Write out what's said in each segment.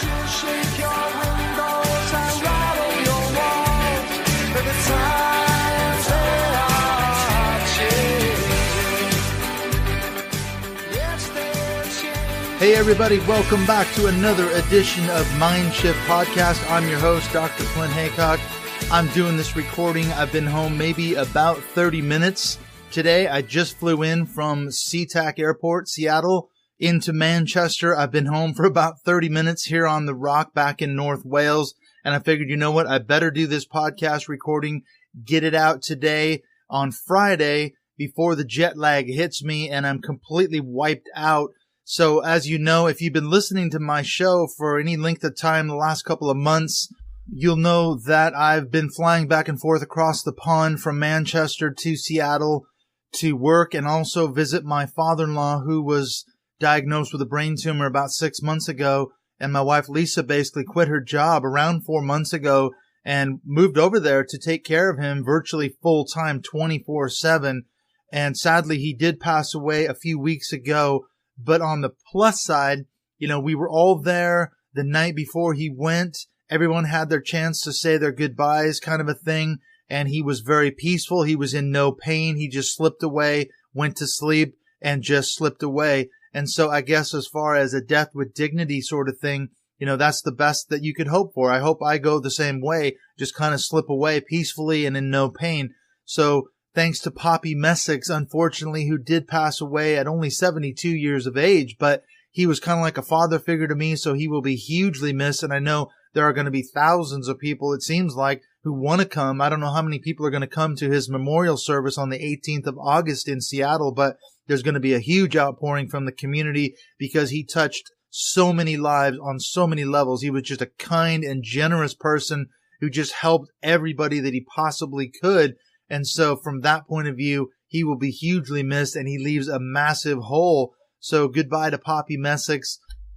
She'll shake your windows and rattle your walls. But the times they are changing. Yes, they're changing. Hey everybody, welcome back to another edition of MindShift Podcast. I'm your host, Dr. Clint Haycock. I'm doing this recording. I've been home maybe about 30 minutes. Today, I just flew in from SeaTac Airport, Seattle, into Manchester. I've been home for about 30 minutes here on the Rock back in North Wales. And I figured, you know what? I better do this podcast recording, get it out today on Friday before the jet lag hits me and I'm completely wiped out. So as you know, if you've been listening to my show for any length of time the last couple of months, you'll know that I've been flying back and forth across the pond from Manchester to Seattle to work and also visit my father-in-law who was diagnosed with a brain tumor about 6 months ago. And my wife Lisa basically quit her job around 4 months ago and moved over there to take care of him virtually full-time 24/7. And sadly, he did pass away a few weeks ago. But on the plus side, you know, we were all there the night before he went. Everyone had their chance to say their goodbyes kind of a thing. And he was very peaceful. He was in no pain. He just slipped away, went to sleep, and just slipped away. And so I guess as far as a death with dignity sort of thing, you know, that's the best that you could hope for. I hope I go the same way, just kind of slip away peacefully and in no pain. So thanks to Poppy Messick, unfortunately, who did pass away at only 72 years of age, but he was kind of like a father figure to me, so he will be hugely missed. And I know there are going to be thousands of people, it seems like, who want to come. I don't know how many people are going to come to his memorial service on the 18th of August in Seattle, but there's going to be a huge outpouring from the community because he touched so many lives on so many levels. He was just a kind and generous person who just helped everybody that he possibly could. And so from that point of view, he will be hugely missed and he leaves a massive hole. So goodbye to Poppy Messick.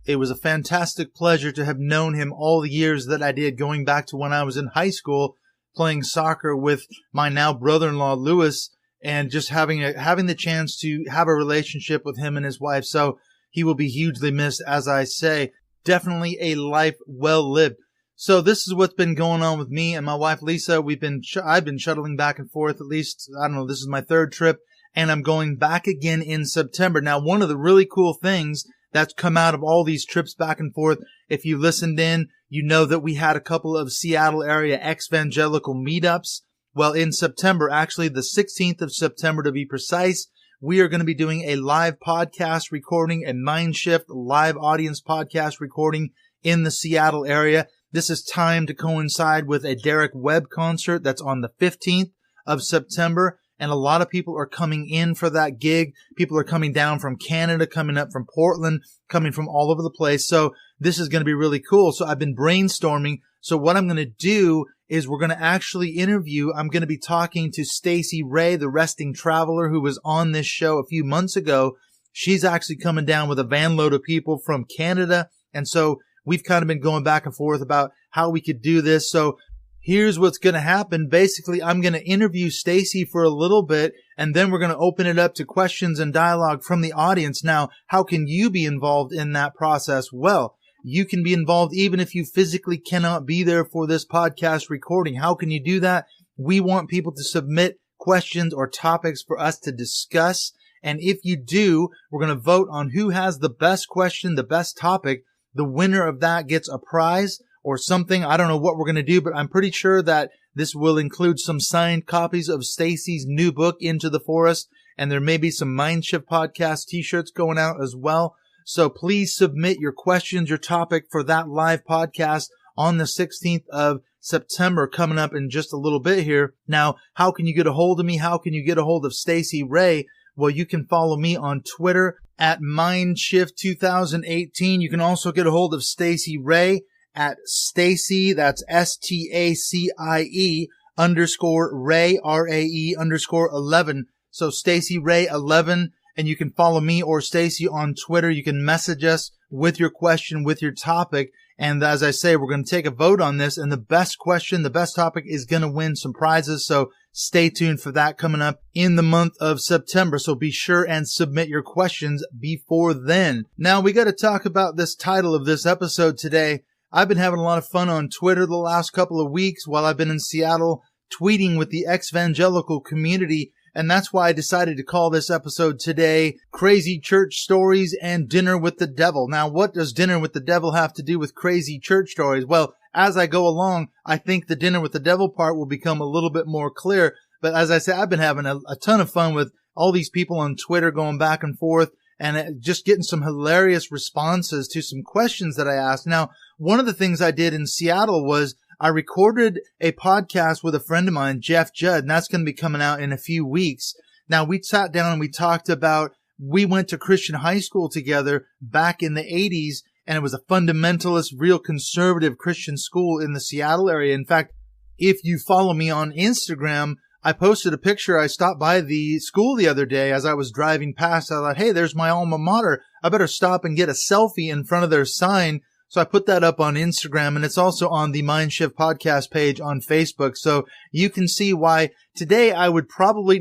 It was a fantastic pleasure to have known him all the years that I did, going back to when I was in high school playing soccer with my now brother-in-law, Lewis, and just having the chance to have a relationship with him and his wife. So he will be hugely missed, as I say. Definitely a life well lived. So this is what's been going on with me and my wife, Lisa. I've been shuttling back and forth at least, I don't know, this is my third trip, and I'm going back again in September. Now, one of the really cool things that's come out of all these trips back and forth, if you listened in, you know that we had a couple of Seattle area evangelical meetups. Well, in September, actually the 16th of September to be precise, we are going to be doing a live podcast recording, a MindShift live audience podcast recording in the Seattle area. This is timed to coincide with a Derek Webb concert that's on the 15th of September. And a lot of people are coming in for that gig. People are coming down from Canada, coming up from Portland, coming from all over the place. So this is going to be really cool. So I've been brainstorming. So what I'm going to do is we're going to actually interview. I'm going to be talking to Stacy Ray, the resting traveler who was on this show a few months ago. She's actually coming down with a van load of people from Canada. And so we've kind of been going back and forth about how we could do this. So here's what's going to happen. Basically, I'm going to interview Stacy for a little bit, and then we're going to open it up to questions and dialogue from the audience. Now, how can you be involved in that process? Well, you can be involved even if you physically cannot be there for this podcast recording. How can you do that? We want people to submit questions or topics for us to discuss. And if you do, we're going to vote on who has the best question, the best topic. The winner of that gets a prize or something. I don't know what we're going to do, but I'm pretty sure that this will include some signed copies of Stacy's new book, Into the Forest, and there may be some MindShift podcast t-shirts going out as well. So please submit your questions, your topic for that live podcast on the 16th of September coming up in just a little bit here. Now, how can you get a hold of me? How can you get a hold of Stacy Ray? Well, you can follow me on Twitter at MindShift2018. You can also get a hold of Stacy Ray at Stacy, that's STACIE _Ray, RAE _11. So Stacy Ray 11, and you can follow me or Stacy on Twitter. You can message us with your question, with your topic. And as I say, we're going to take a vote on this, and the best question, the best topic is going to win some prizes. So stay tuned for that coming up in the month of September. So be sure and submit your questions before then. Now we got to talk about this title of this episode today. I've been having a lot of fun on Twitter the last couple of weeks while I've been in Seattle tweeting with the evangelical community. And that's why I decided to call this episode today, Crazy Church Stories and Dinner with the Devil. Now, what does Dinner with the Devil have to do with crazy church stories? Well, as I go along, I think the Dinner with the Devil part will become a little bit more clear. But as I said, I've been having a ton of fun with all these people on Twitter going back and forth and just getting some hilarious responses to some questions that I asked. Now, one of the things I did in Seattle was I recorded a podcast with a friend of mine, Jeff Judd, and that's going to be coming out in a few weeks. Now, we sat down and we talked about, we went to Christian high school together back in the 80s, and it was a fundamentalist, real conservative Christian school in the Seattle area. In fact, if you follow me on Instagram, I posted a picture. I stopped by the school the other day as I was driving past. I thought, hey, there's my alma mater. I better stop and get a selfie in front of their sign. So I put that up on Instagram, and it's also on the MindShift podcast page on Facebook. So you can see why today I would certainly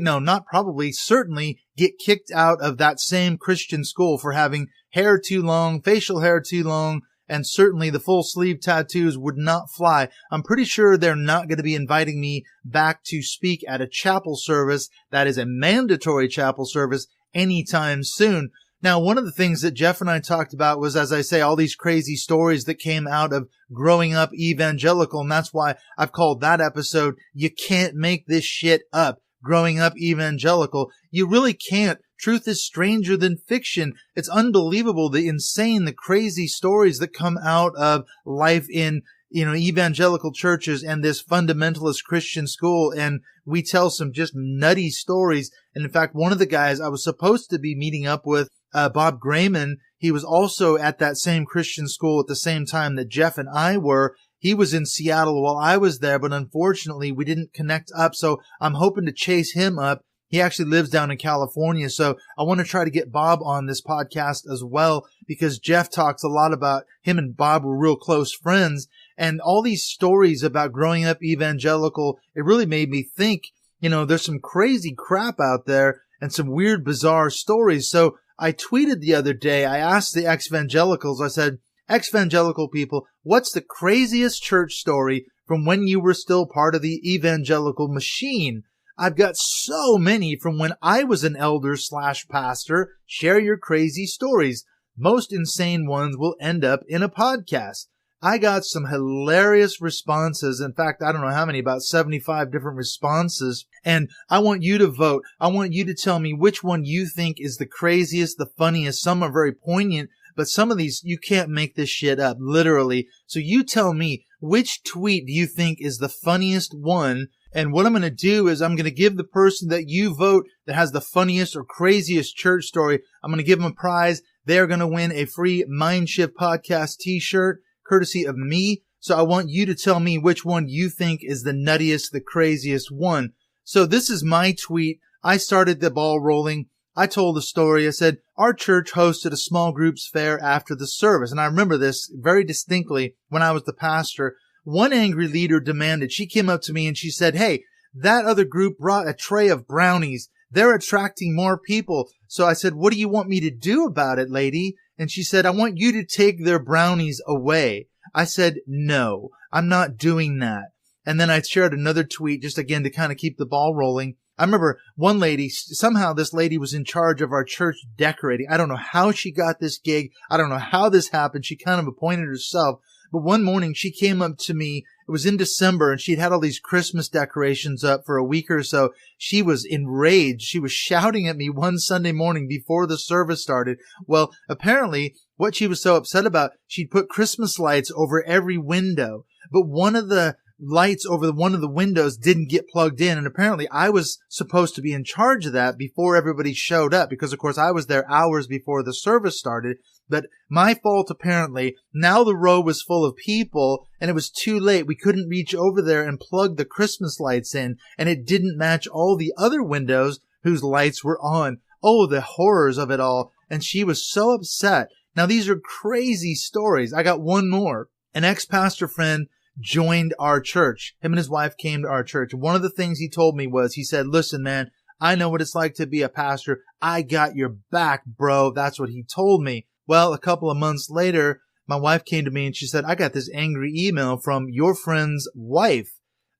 get kicked out of that same Christian school for having hair too long, facial hair too long, and certainly the full sleeve tattoos would not fly. I'm pretty sure they're not going to be inviting me back to speak at a chapel service that is a mandatory chapel service anytime soon. Now, one of the things that Jeff and I talked about was, as I say, all these crazy stories that came out of growing up evangelical. And that's why I've called that episode, You Can't Make This Shit Up, Growing Up Evangelical. You really can't. Truth is stranger than fiction. It's unbelievable, the insane, the crazy stories that come out of life in, evangelical churches and this fundamentalist Christian school. And we tell some just nutty stories. And in fact, one of the guys I was supposed to be meeting up with, Bob Grayman, he was also at that same Christian school at the same time that Jeff and I were. He was in Seattle while I was there, but unfortunately we didn't connect up. So I'm hoping to chase him up. He actually lives down in California. So I want to try to get Bob on this podcast as well, because Jeff talks a lot about him and Bob were real close friends, and all these stories about growing up evangelical. It really made me think, there's some crazy crap out there and some weird, bizarre stories. So I tweeted the other day, I asked the ex-evangelicals, I said, ex-evangelical people, what's the craziest church story from when you were still part of the evangelical machine? I've got so many from when I was an elder/pastor. Share your crazy stories. Most insane ones will end up in a podcast. I got some hilarious responses. In fact, I don't know how many, about 75 different responses. And I want you to vote. I want you to tell me which one you think is the craziest, the funniest. Some are very poignant, but some of these, you can't make this shit up, literally. So you tell me, which tweet do you think is the funniest one? And what I'm going to do is I'm going to give the person that you vote that has the funniest or craziest church story, I'm going to give them a prize. They're going to win a free MindShift podcast t-shirt, courtesy of me. So I want you to tell me which one you think is the nuttiest, the craziest one. So this is my tweet. I started the ball rolling. I told the story. I said, our church hosted a small groups fair after the service. And I remember this very distinctly when I was the pastor. One angry leader demanded, she came up to me and she said, hey, that other group brought a tray of brownies. They're attracting more people. So I said, what do you want me to do about it, lady? And she said, I want you to take their brownies away. I said, no, I'm not doing that. And then I shared another tweet just again to kind of keep the ball rolling. I remember one lady, somehow this lady was in charge of our church decorating. I don't know how she got this gig. I don't know how this happened. She kind of appointed herself. But one morning she came up to me. It was in December and she'd had all these Christmas decorations up for a week or so. She was enraged. She was shouting at me one Sunday morning before the service started. Well, apparently what she was so upset about, she'd put Christmas lights over every window, but one of the lights over one of the windows didn't get plugged in. And apparently I was supposed to be in charge of that before everybody showed up, because of course I was there hours before the service started. But my fault, apparently. Now the row was full of people and it was too late. We couldn't reach over there and plug the Christmas lights in, and it didn't match all the other windows whose lights were on. Oh, the horrors of it all. And she was so upset. Now these are crazy stories. I got one more. An ex-pastor friend joined our church. Him and his wife came to our church. One of the things he told me was, he said, listen, man, I know what it's like to be a pastor. I got your back, bro. That's what he told me. Well, a couple of months later, my wife came to me and she said, I got this angry email from your friend's wife.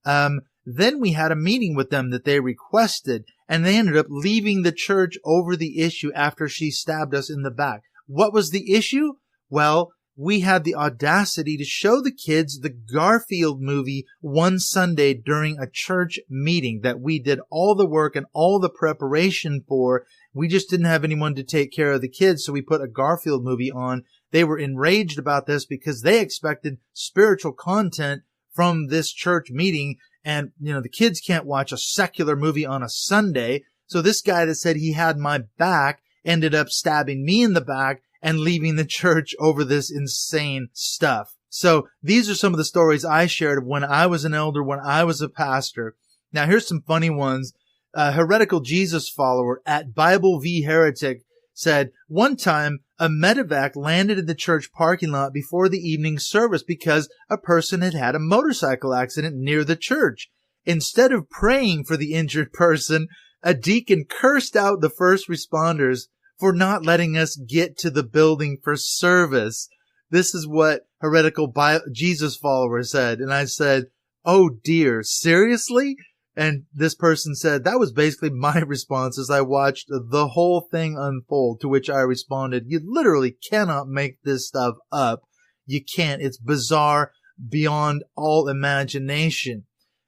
Then we had a meeting with them that they requested, and they ended up leaving the church over the issue after she stabbed us in the back. What was the issue? Well, we had the audacity to show the kids the Garfield movie one Sunday during a church meeting that we did all the work and all the preparation for. We just didn't have anyone to take care of the kids, so we put a Garfield movie on. They were enraged about this because they expected spiritual content from this church meeting. And, the kids can't watch a secular movie on a Sunday. So this guy that said he had my back ended up stabbing me in the back and leaving the church over this insane stuff. So these are some of the stories I shared of when I was an elder, when I was a pastor. Now here's some funny ones. Heretical Jesus follower at Bible v. Heretic said, one time a medevac landed in the church parking lot before the evening service because a person had had a motorcycle accident near the church. Instead of praying for the injured person, a deacon cursed out the first responders for not letting us get to the building for service. This is what heretical Jesus follower said. And I said, oh dear, seriously? And this person said, that was basically my response as I watched the whole thing unfold, to which I responded, you literally cannot make this stuff up. You can't. It's bizarre beyond all imagination.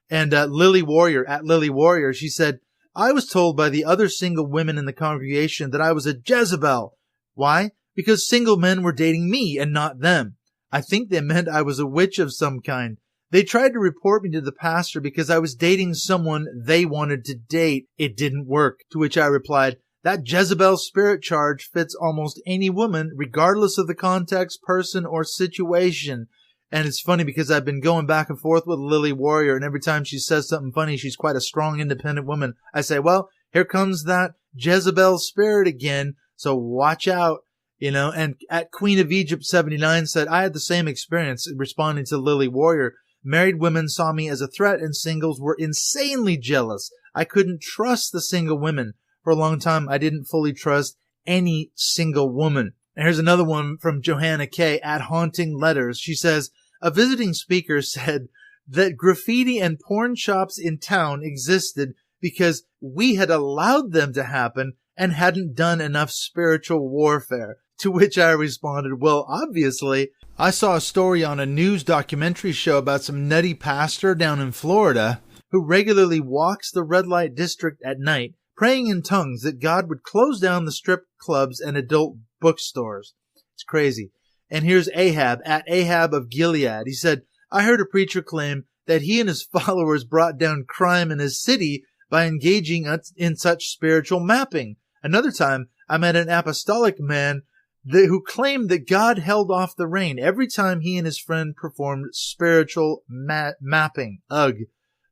And Lily Warrior, she said, I was told by the other single women in the congregation that I was a Jezebel. Why? Because single men were dating me and not them. I think they meant I was a witch of some kind. They tried to report me to the pastor because I was dating someone they wanted to date. It didn't work. To which I replied, that Jezebel spirit charge fits almost any woman, regardless of the context, person, or situation. And it's funny because I've been going back and forth with Lily Warrior, and every time she says something funny, she's quite a strong, independent woman. I say, well, here comes that Jezebel spirit again, so watch out. And at Queen of Egypt 79 said, I had the same experience responding to Lily Warrior. Married women saw me as a threat and singles were insanely jealous. I couldn't trust the single women. For a long time, I didn't fully trust any single woman. And here's another one from Johanna K. at Haunting Letters. She says, a visiting speaker said that graffiti and porn shops in town existed because we had allowed them to happen and hadn't done enough spiritual warfare. To which I responded, well, obviously, I saw a story on a news documentary show about some nutty pastor down in Florida who regularly walks the red light district at night, praying in tongues that God would close down the strip clubs and adult bookstores. It's crazy. And here's Ahab at Ahab of Gilead. He said, I heard a preacher claim that he and his followers brought down crime in his city by engaging in such spiritual mapping. Another time, I met an apostolic man who claimed that God held off the rain every time he and his friend performed spiritual mapping. Ugh.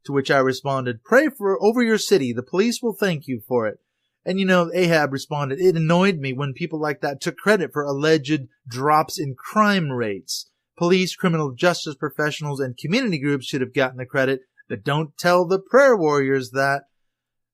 To which I responded, pray over your city. The police will thank you for it. And Ahab responded, it annoyed me when people like that took credit for alleged drops in crime rates. Police, criminal justice professionals, and community groups should have gotten the credit, but don't tell the prayer warriors that.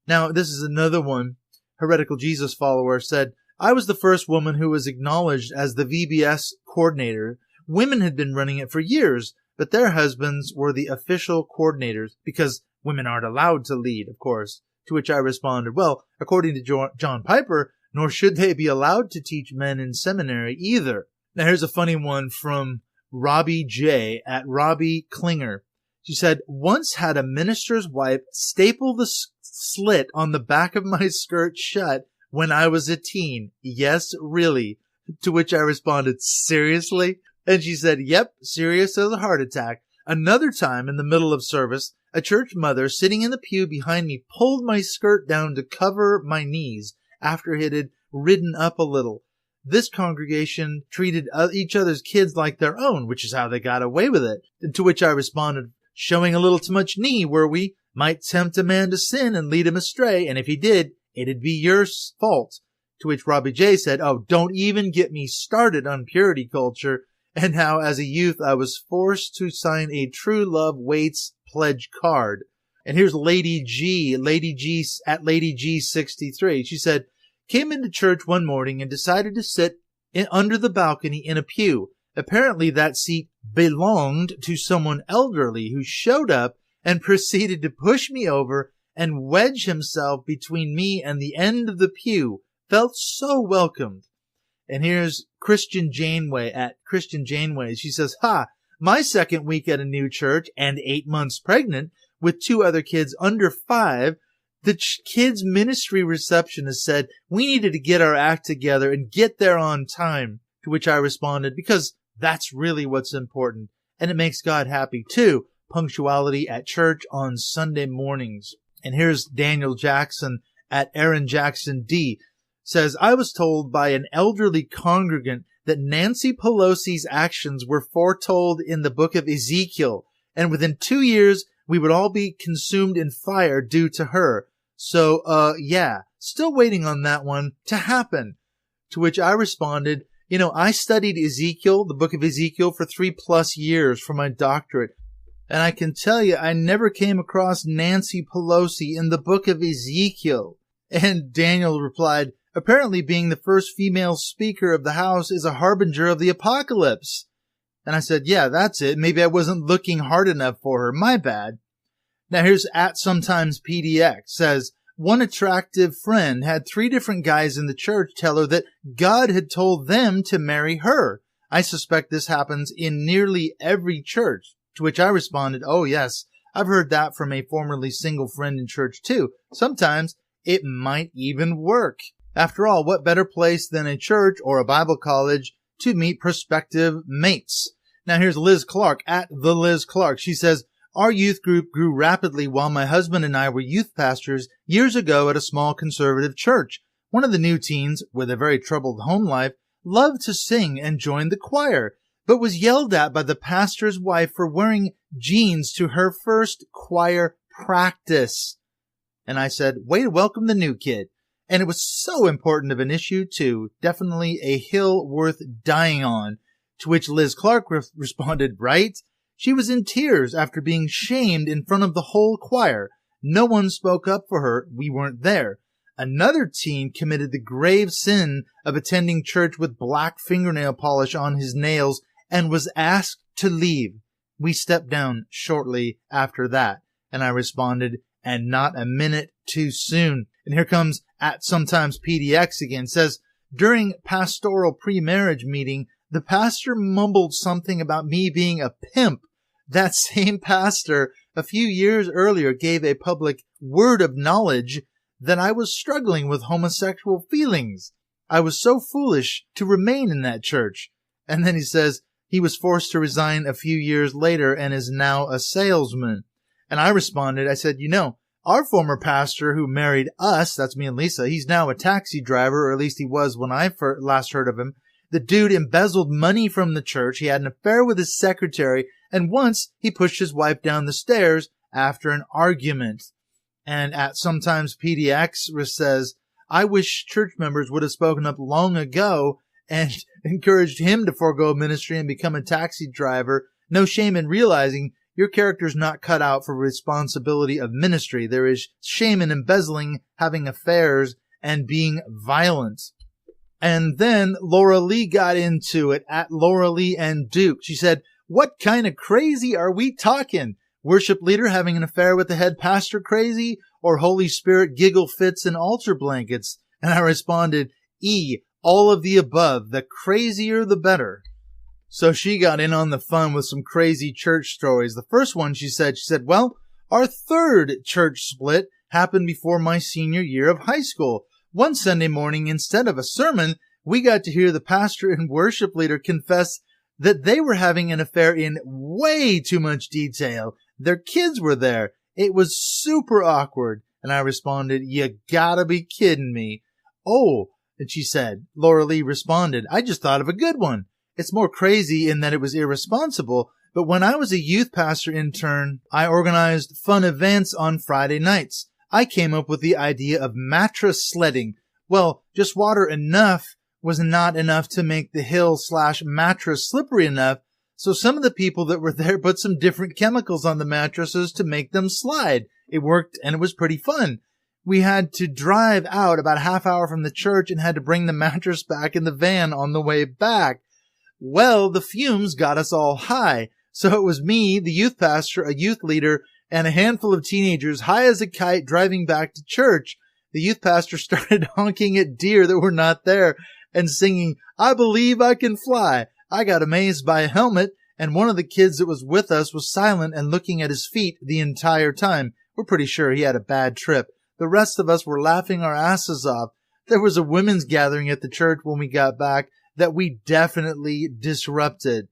Now, this is another one. Heretical Jesus follower said, I was the first woman who was acknowledged as the VBS coordinator. Women had been running it for years, but their husbands were the official coordinators because women aren't allowed to lead, of course. To which I responded, well, according to John Piper, nor should they be allowed to teach men in seminary either. Now here's a funny one from Robbie J. at Robbie Klinger. She said, once had a minister's wife staple the slit on the back of my skirt shut when I was a teen. Yes, really. To which I responded, seriously? And she said, yep, serious as a heart attack. Another time in the middle of service, a church mother sitting in the pew behind me pulled my skirt down to cover my knees after it had ridden up a little. This congregation treated each other's kids like their own, which is how they got away with it. And to which I responded, showing a little too much knee, were we? Might tempt a man to sin and lead him astray, and if he did, it'd be your fault. To which Robbie J. said, oh, don't even get me started on purity culture, and how as a youth I was forced to sign a True Love Waits pledge card. And here's Lady G at Lady G 63. She said, came into church one morning and decided to sit under the balcony in a pew. Apparently that seat belonged to someone elderly who showed up and proceeded to push me over and wedge himself between me and the end of the pew. Felt so welcomed. And here's Christian Janeway at Christian Janeway. She says, my second week at a new church and 8 months pregnant with 2 other kids under 5, the kids ministry receptionist said we needed to get our act together and get there on time. To which I responded, because that's really what's important. And it makes God happy too. Punctuality at church on Sunday mornings. And here's Daniel Jackson at Aaron Jackson D. Says, I was told by an elderly congregant that Nancy Pelosi's actions were foretold in the book of Ezekiel, and within 2 years, we would all be consumed in fire due to her. So, still waiting on that one to happen. To which I responded, I studied Ezekiel, the book of Ezekiel, for 3+ years for my doctorate. And I can tell you, I never came across Nancy Pelosi in the book of Ezekiel. And Daniel replied, apparently being the first female speaker of the House is a harbinger of the apocalypse. And I said, yeah, that's it. Maybe I wasn't looking hard enough for her. My bad. Now here's at sometimes PDX. Says, one attractive friend had 3 different guys in the church tell her that God had told them to marry her. I suspect this happens in nearly every church. To which I responded, oh yes, I've heard that from a formerly single friend in church too. Sometimes it might even work. After all, what better place than a church or a Bible college to meet prospective mates? Now here's Liz Clark at the Liz Clark. She says, our youth group grew rapidly while my husband and I were youth pastors years ago at a small conservative church. One of the new teens, with a very troubled home life, loved to sing and joined the choir, but was yelled at by the pastor's wife for wearing jeans to her first choir practice. And I said, way to welcome the new kid. And it was so important of an issue, too. Definitely a hill worth dying on. To which Liz Clark responded, right? She was in tears after being shamed in front of the whole choir. No one spoke up for her. We weren't there. Another teen committed the grave sin of attending church with black fingernail polish on his nails and was asked to leave. We stepped down shortly after that. And I responded, and not a minute too soon. And here comes at sometimes PDX again. Says, during pastoral pre-marriage meeting, the pastor mumbled something about me being a pimp. That same pastor a few years earlier gave a public word of knowledge that I was struggling with homosexual feelings. I was so foolish to remain in that church. And then he says he was forced to resign a few years later and is now a salesman. And I responded, I said, our former pastor who married us, that's me and Lisa, he's now a taxi driver, or at least he was when I last heard of him. The dude embezzled money from the church. He had an affair with his secretary, and once he pushed his wife down the stairs after an argument. And at sometimes PDX says, I wish church members would have spoken up long ago and encouraged him to forego ministry and become a taxi driver. No shame in realizing your character's not cut out for responsibility of ministry. There is shame in embezzling, having affairs, and being violent. And then Laura Lee got into it at Laura Lee and Duke. She said, what kind of crazy are we talking? Worship leader having an affair with the head pastor crazy? Or Holy Spirit giggle fits and altar blankets? And I responded, all of the above. The crazier, the better. So she got in on the fun with some crazy church stories. The first one, she said, well, our third church split happened before my senior year of high school. One Sunday morning, instead of a sermon, we got to hear the pastor and worship leader confess that they were having an affair in way too much detail. Their kids were there. It was super awkward. And I responded, you gotta be kidding me. Oh, and she said, Laura Lee responded, I just thought of a good one. It's more crazy in that it was irresponsible, but when I was a youth pastor intern, I organized fun events on Friday nights. I came up with the idea of mattress sledding. Well, just water enough was not enough to make the hill/mattress slippery enough, so some of the people that were there put some different chemicals on the mattresses to make them slide. It worked, and it was pretty fun. We had to drive out about a half hour from the church and had to bring the mattress back in the van on the way back. Well, the fumes got us all high. So it was me, the youth pastor, a youth leader, and a handful of teenagers high as a kite driving back to church. The youth pastor started honking at deer that were not there and singing, "I believe I can fly." I got amazed by a helmet, and one of the kids that was with us was silent and looking at his feet the entire time. We're pretty sure he had a bad trip. The rest of us were laughing our asses off. There was a women's gathering at the church when we got back that we definitely disrupted.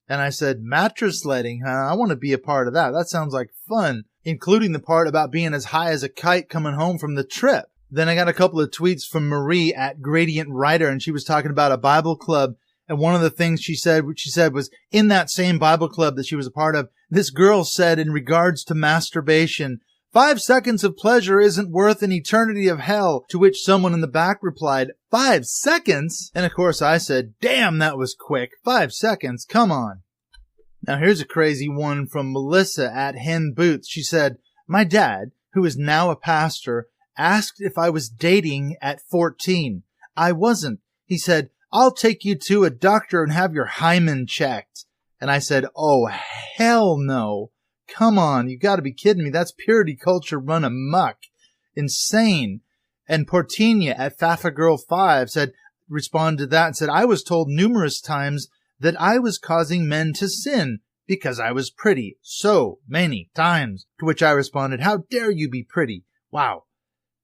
And I said, mattress sledding, huh? I want to be a part of that. That sounds like fun, including the part about being as high as a kite coming home from the trip. Then I got a couple of tweets from Marie at Gradient Writer, and she was talking about a Bible club. And one of the things she said was in that same Bible club that she was a part of, this girl said in regards to masturbation, 5 seconds of pleasure isn't worth an eternity of hell, to which someone in the back replied, 5 seconds? And of course I said, damn, that was quick. 5 seconds, come on. Now here's a crazy one from Melissa at Hen Boots. She said, my dad, who is now a pastor, asked if I was dating at 14. I wasn't. He said, I'll take you to a doctor and have your hymen checked. And I said, oh, hell no. Come on, you gotta be kidding me. That's purity culture run amok. Insane. And Portinia at FafaGirl5 responded to that and said, I was told numerous times that I was causing men to sin because I was pretty so many times. To which I responded, how dare you be pretty? Wow.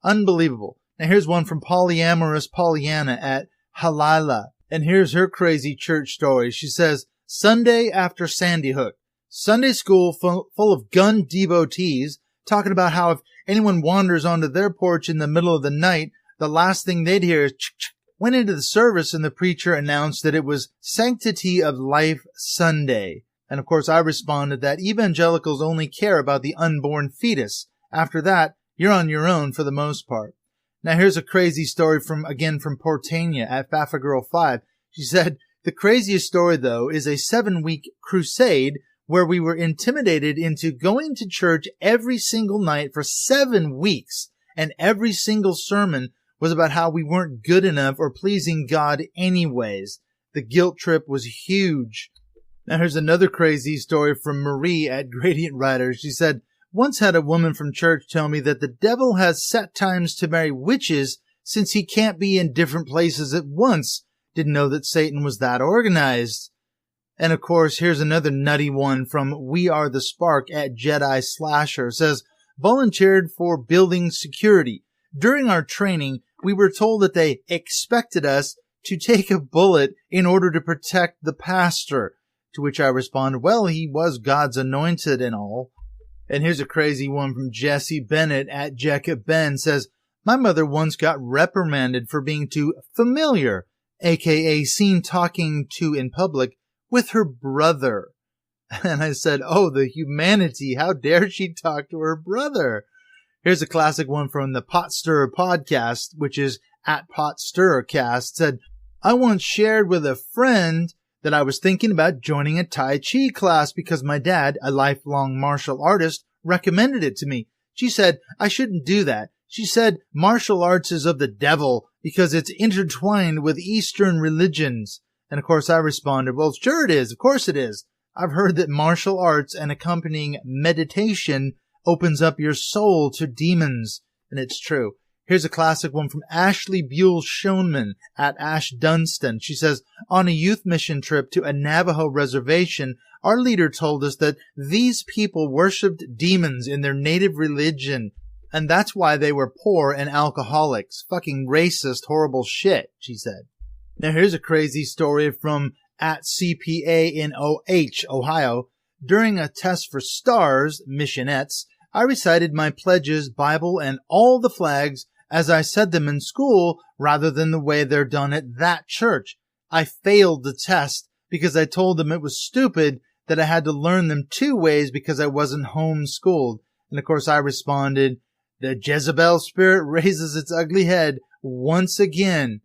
Unbelievable. Now here's one from Polyamorous Pollyanna at Halila. And here's her crazy church story. She says, Sunday after Sandy Hook, Sunday school full of gun devotees talking about how if anyone wanders onto their porch in the middle of the night, the last thing they'd hear is ch-ch. Went into the service and the preacher announced that it was Sanctity of Life Sunday. And of course I responded that evangelicals only care about the unborn fetus. After that, you're on your own for the most part. Now here's a crazy story from Portania at FafaGirl5. She said, the craziest story though is a 7-week crusade where we were intimidated into going to church every single night for 7 weeks. And every single sermon was about how we weren't good enough or pleasing God anyways. The guilt trip was huge. Now here's another crazy story from Marie at Gradient Writer. She said, once had a woman from church tell me that the devil has set times to marry witches since he can't be in different places at once. Didn't know that Satan was that organized. And of course, here's another nutty one from We Are the Spark at Jedi Slasher. It says, volunteered for building security. During our training, we were told that they expected us to take a bullet in order to protect the pastor. To which I responded, well, he was God's anointed and all. And here's a crazy one from Jesse Bennett at Jacob Ben. Says, my mother once got reprimanded for being too familiar, aka seen talking to in public with her brother. And I said, oh, the humanity. How dare she talk to her brother? Here's a classic one from the Pot Stirrer podcast, which is at Pot Stirrer Cast. Said, I once shared with a friend that I was thinking about joining a Tai Chi class because my dad, a lifelong martial artist, recommended it to me. She said I shouldn't do that. She said martial arts is of the devil because it's intertwined with Eastern religions. And of course I responded, well, sure it is. Of course it is. I've heard that martial arts and accompanying meditation opens up your soul to demons. And it's true. Here's a classic one from Ashley Buell Schoenman at Ash Dunstan. She says, on a youth mission trip to a Navajo reservation, our leader told us that these people worshipped demons in their native religion. And that's why they were poor and alcoholics. Fucking racist, horrible shit, she said. Now here's a crazy story from at CPA in OH, Ohio. During a test for stars, missionettes, I recited my pledges, Bible, and all the flags as I said them in school rather than the way they're done at that church. I failed the test because I told them it was stupid that I had to learn them 2 ways because I wasn't homeschooled. And of course I responded, the Jezebel spirit raises its ugly head once again.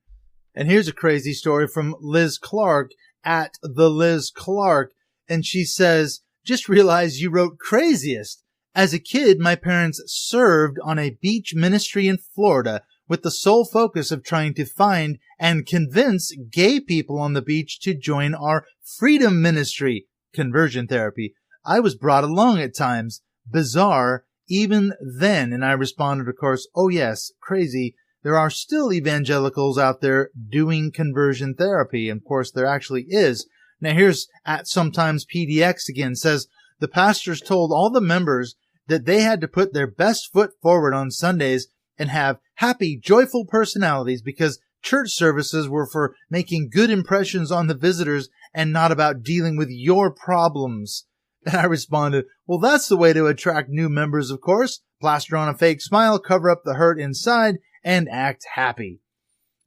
And here's a crazy story from Liz Clark at the Liz Clark. And she says, just realized you wrote craziest. As a kid, my parents served on a beach ministry in Florida with the sole focus of trying to find and convince gay people on the beach to join our freedom ministry, conversion therapy. I was brought along at times. Bizarre even then. And I responded, of course, oh yes, crazy. There are still evangelicals out there doing conversion therapy. And of course, there actually is. Now here's at sometimes PDX again, says the pastors told all the members that they had to put their best foot forward on Sundays and have happy, joyful personalities because church services were for making good impressions on the visitors and not about dealing with your problems. And I responded, well, that's the way to attract new members, of course. Plaster on a fake smile, cover up the hurt inside, and act happy.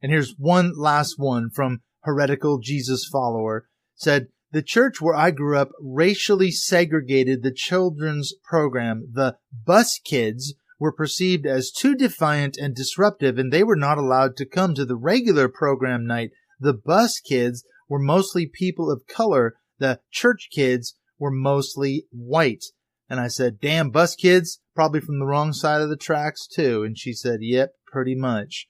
And here's one last one from Heretical Jesus Follower. Said, the church where I grew up racially segregated the children's program. The bus kids were perceived as too defiant and disruptive, and they were not allowed to come to the regular program night. The bus kids were mostly people of color. The church kids were mostly white. And I said, damn, bus kids, probably from the wrong side of the tracks too. And she said, yep, pretty much.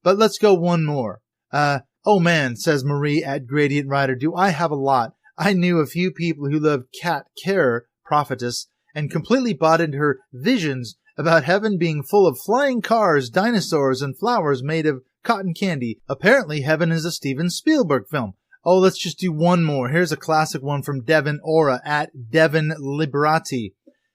But let's go one more. Oh man, says Marie at Gradient Rider, do I have a lot? I knew a few people who loved Kat Kerr, prophetess, and completely bought into her visions about heaven being full of flying cars, dinosaurs, and flowers made of cotton candy. Apparently, heaven is a Steven Spielberg film. Oh, let's just do one more. Here's a classic one from Devin Ora at Devin Liberati.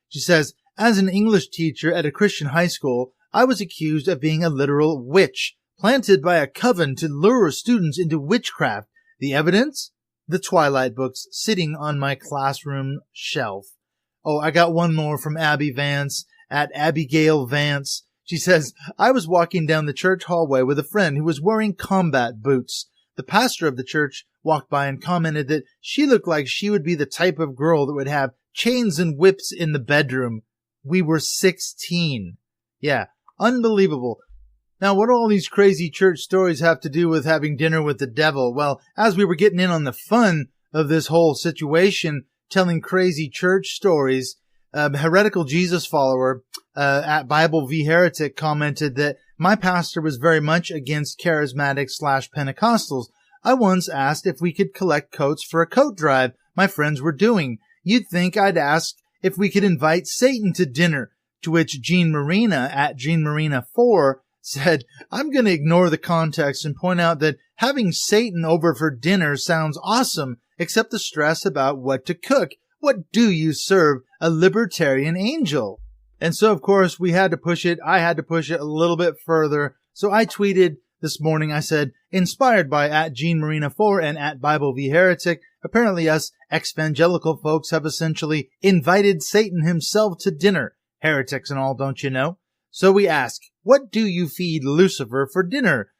She says, as an English teacher at a Christian high school, I was accused of being a literal witch, planted by a coven to lure students into witchcraft. The evidence? The Twilight books sitting on my classroom shelf. Oh, I got one more from Abby Vance at Abigail Vance. She says, I was walking down the church hallway with a friend who was wearing combat boots. The pastor of the church walked by and commented that she looked like she would be the type of girl that would have chains and whips in the bedroom. We were 16. Yeah, unbelievable. Now, what do all these crazy church stories have to do with having dinner with the devil? Well, as we were getting in on the fun of this whole situation, telling crazy church stories, Heretical Jesus Follower at Bible v Heretic commented that my pastor was very much against charismatic/Pentecostals. I once asked if we could collect coats for a coat drive my friends were doing. You'd think I'd ask if we could invite Satan to dinner, to which Jean Marina at Jean Marina 4 said, I'm going to ignore the context and point out that having Satan over for dinner sounds awesome, except the stress about what to cook. What do you serve? A libertarian angel? And so, of course, we had to push it. I had to push it a little bit further. So I tweeted this morning, I said, inspired by at Jean Marina 4 and at Bible v Heretic, apparently us evangelical folks have essentially invited Satan himself to dinner. Heretics and all, don't you know? So we ask, what do you feed Lucifer for dinner?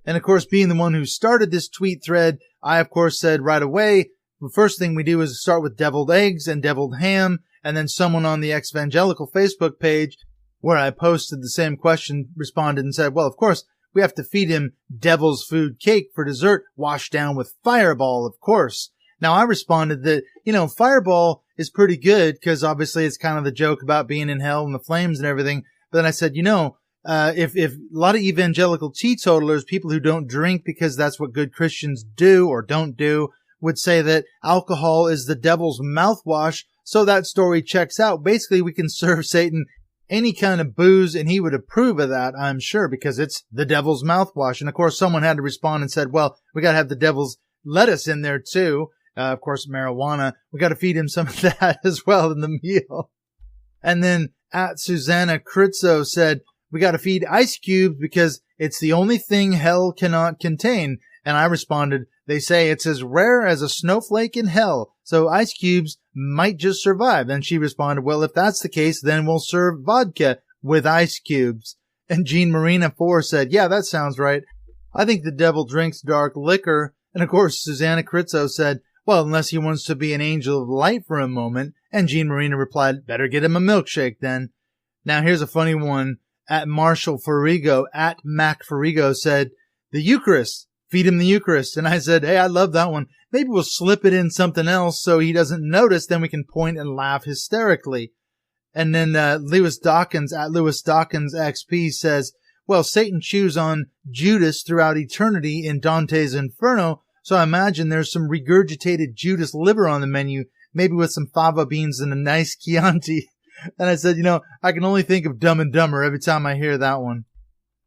And of course, being the one who started this tweet thread, I of course said right away, the first thing we do is start with deviled eggs and deviled ham, and then someone on the Evangelical Facebook page, where I posted the same question, responded and said, well, of course, we have to feed him devil's food cake for dessert, washed down with Fireball, of course. Now, I responded that, Fireball is pretty good, because obviously it's kind of the joke about being in hell and the flames and everything. But then I said, if a lot of evangelical teetotalers, people who don't drink because that's what good Christians do or don't do, would say that alcohol is the devil's mouthwash, so that story checks out. Basically, we can serve Satan any kind of booze, and he would approve of that, I'm sure, because it's the devil's mouthwash. And of course, someone had to respond and said, well, we got to have the devil's lettuce in there too. Of course, marijuana. We got to feed him some of that as well in the meal. And then at Susanna Critzo said, we got to feed ice cubes because it's the only thing hell cannot contain. And I responded, they say it's as rare as a snowflake in hell, so ice cubes might just survive. And she responded, well, if that's the case, then we'll serve vodka with ice cubes. And Jean Marina 4 said, yeah, that sounds right. I think the devil drinks dark liquor. And of course, Susanna Critzo said, well, unless he wants to be an angel of light for a moment. And Jean Marina replied, better get him a milkshake then. Now here's a funny one. At Marshall Farigo, at Mac Farigo said, the Eucharist, feed him the Eucharist. And I said, hey, I love that one. Maybe we'll slip it in something else so he doesn't notice. Then we can point and laugh hysterically. And then Lewis Dawkins, at Lewis Dawkins XP says, Well, Satan chews on Judas throughout eternity in Dante's Inferno, so I imagine there's some regurgitated Judas liver on the menu, maybe with some fava beans and a nice Chianti. And I said, I can only think of Dumb and Dumber every time I hear that one.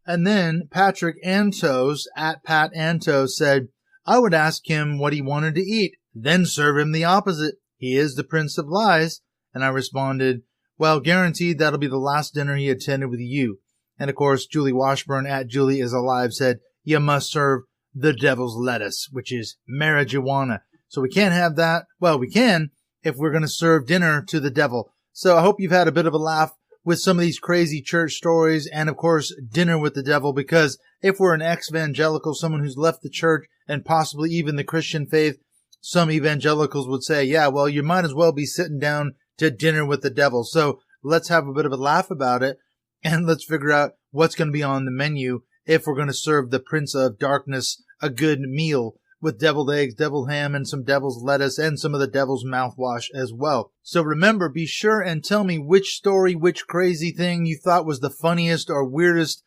And then Patrick Antos, at Pat Antos, said, I would ask him what he wanted to eat, then serve him the opposite. He is the Prince of Lies. And I responded, well, guaranteed that'll be the last dinner he attended with you. And of course, Julie Washburn, at Julie is Alive, said, you must serve the devil's lettuce, which is marijuana. So we can't have that. Well, we can if we're going to serve dinner to the devil. So I hope you've had a bit of a laugh with some of these crazy church stories and, of course, dinner with the devil, because if we're an ex-evangelical, someone who's left the church and possibly even the Christian faith, some evangelicals would say, yeah, well, you might as well be sitting down to dinner with the devil. So let's have a bit of a laugh about it, and let's figure out what's going to be on the menu if we're going to serve the Prince of Darkness a good meal with deviled eggs, deviled ham, and some devil's lettuce, and some of the devil's mouthwash as well. So remember, be sure and tell me which story, which crazy thing you thought was the funniest or weirdest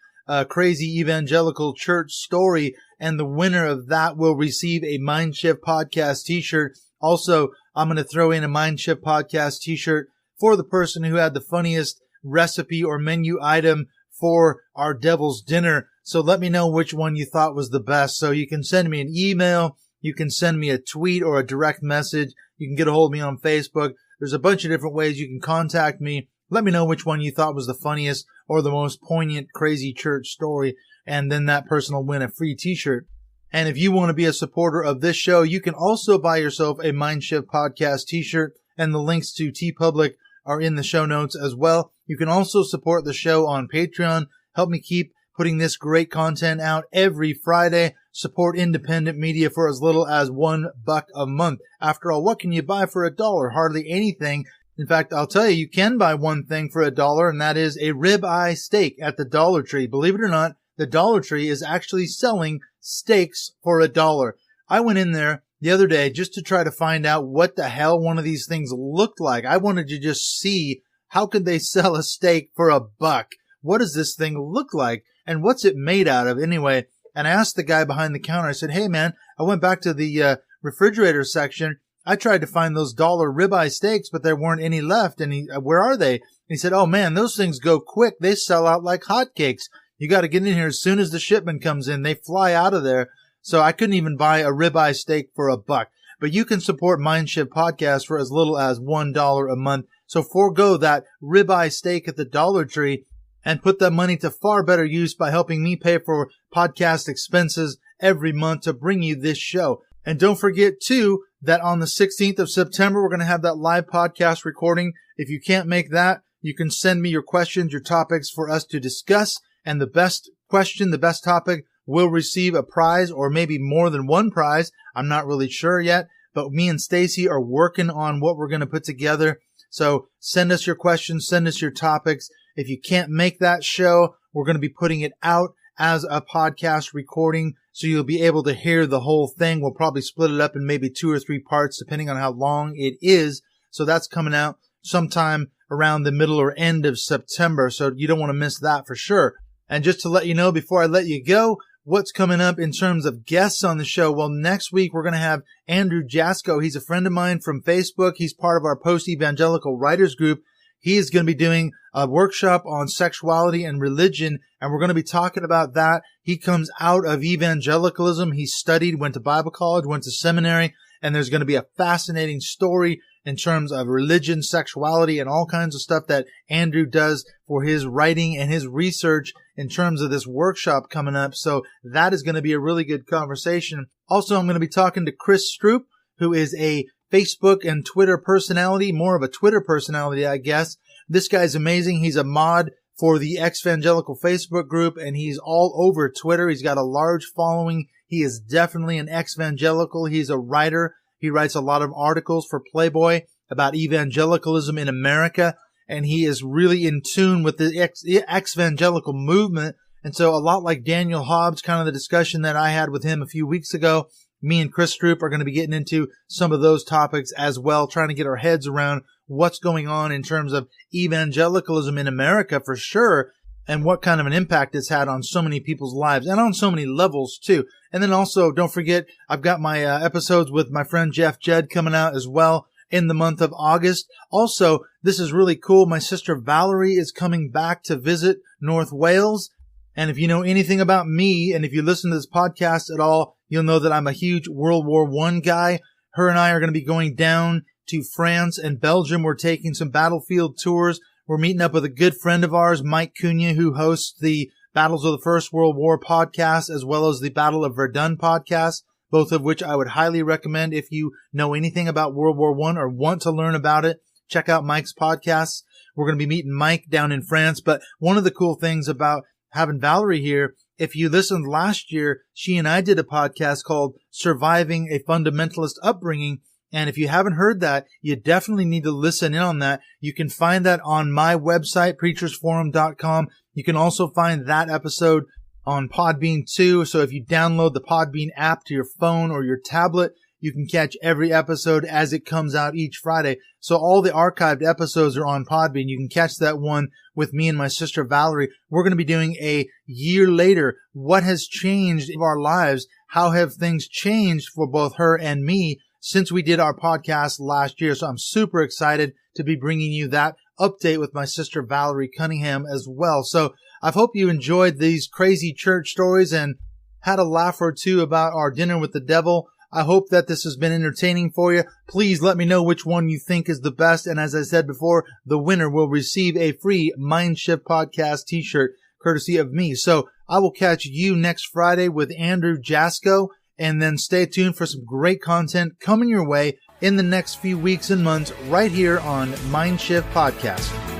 crazy evangelical church story, and the winner of that will receive a MindShift podcast t-shirt. Also, I'm going to throw in a MindShift podcast t-shirt for the person who had the funniest recipe or menu item for our devil's dinner. So let me know which one you thought was the best. So you can send me an email, you can send me a tweet or a direct message, you can get a hold of me on Facebook. There's a bunch of different ways you can contact me. Let me know which one you thought was the funniest or the most poignant crazy church story, and then that person will win a free t-shirt. And if you want to be a supporter of this show, you can also buy yourself a MindShift podcast t-shirt, and the links to TeePublic are in the show notes as well. You can also support the show on Patreon. Help me keep putting this great content out every Friday. Support independent media for as little as $1 a month. After all, what can you buy for $1? Hardly anything. In fact, I'll tell you, you can buy one thing for $1, and that is a ribeye steak at the Dollar Tree. Believe it or not, the Dollar Tree is actually selling steaks for $1. I went in there the other day just to try to find out what the hell one of these things looked like. I wanted to just see how could they sell a steak for $1. What does this thing look like? And what's it made out of anyway? And I asked the guy behind the counter, I said, hey man, I went back to the refrigerator section. I tried to find those dollar ribeye steaks, but there weren't any left. And where are they? And he said, oh man, those things go quick. They sell out like hotcakes. You got to get in here as soon as the shipment comes in. They fly out of there. So I couldn't even buy a ribeye steak for $1. But you can support MindShift Podcast for as little as $1 a month. So forego that ribeye steak at the Dollar Tree and put that money to far better use by helping me pay for podcast expenses every month to bring you this show. And don't forget, too, that on the 16th of September, we're going to have that live podcast recording. If you can't make that, you can send me your questions, your topics for us to discuss. And the best question, the best topic will receive a prize, or maybe more than one prize. I'm not really sure yet, but me and Stacy are working on what we're going to put together. So send us your questions, send us your topics. If you can't make that show, we're going to be putting it out as a podcast recording, so you'll be able to hear the whole thing. We'll probably split it up in maybe 2 or 3 parts, depending on how long it is. So that's coming out sometime around the middle or end of September. So you don't want to miss that for sure. And just to let you know, before I let you go, what's coming up in terms of guests on the show. Well, next week, we're going to have Andrew Jasko. He's a friend of mine from Facebook. He's part of our post-evangelical writers group. He is going to be doing a workshop on sexuality and religion, and we're going to be talking about that. He comes out of evangelicalism. He studied, went to Bible college, went to seminary, and there's going to be a fascinating story in terms of religion, sexuality, and all kinds of stuff that Andrew does for his writing and his research in terms of this workshop coming up. So that is going to be a really good conversation. Also, I'm going to be talking to Chris Stroop, who is a Facebook and Twitter personality, more of a Twitter personality, I guess. This guy's amazing. He's a mod for the ex-evangelical Facebook group, and he's all over Twitter. He's got a large following. He is definitely an ex-evangelical. He's a writer. He writes a lot of articles for Playboy about evangelicalism in America, and he is really in tune with the ex-evangelical movement. And so a lot like Daniel Hobbs, kind of the discussion that I had with him a few weeks ago, me and Chris Stroop are going to be getting into some of those topics as well, trying to get our heads around what's going on in terms of evangelicalism in America for sure. and what kind of an impact it's had on so many people's lives and on so many levels too. And then also, don't forget, I've got my episodes with my friend Jeff Jed coming out as well in the month of August. Also, this is really cool. My sister Valerie is coming back to visit North Wales. And if you know anything about me, and if you listen to this podcast at all, you'll know that I'm a huge World War I guy. Her and I are going to be going down to France and Belgium. We're taking some battlefield tours. We're meeting up with a good friend of ours, Mike Cunha, who hosts the Battles of the First World War podcast, as well as the Battle of Verdun podcast, both of which I would highly recommend if you know anything about World War I or want to learn about it. Check out Mike's podcasts. We're going to be meeting Mike down in France. But one of the cool things about having Valerie here, if you listened last year, she and I did a podcast called Surviving a Fundamentalist Upbringing. And if you haven't heard that, you definitely need to listen in on that. You can find that on my website, preachersforum.com. You can also find that episode on Podbean too. So if you download the Podbean app to your phone or your tablet, you can catch every episode as it comes out each Friday. So all the archived episodes are on Podbean. You can catch that one with me and my sister Valerie. We're going to be doing a year later. What has changed in our lives? How have things changed for both her and me since we did our podcast last year? So I'm super excited to be bringing you that update with my sister Valerie Cunningham as well. So I hope you enjoyed these crazy church stories and had a laugh or two about our dinner with the devil. I hope that this has been entertaining for you. Please let me know which one you think is the best. And as I said before, the winner will receive a free MindShift podcast t-shirt courtesy of me. So I will catch you next Friday with Andrew Jasko. And then stay tuned for some great content coming your way in the next few weeks and months right here on MindShift Podcast.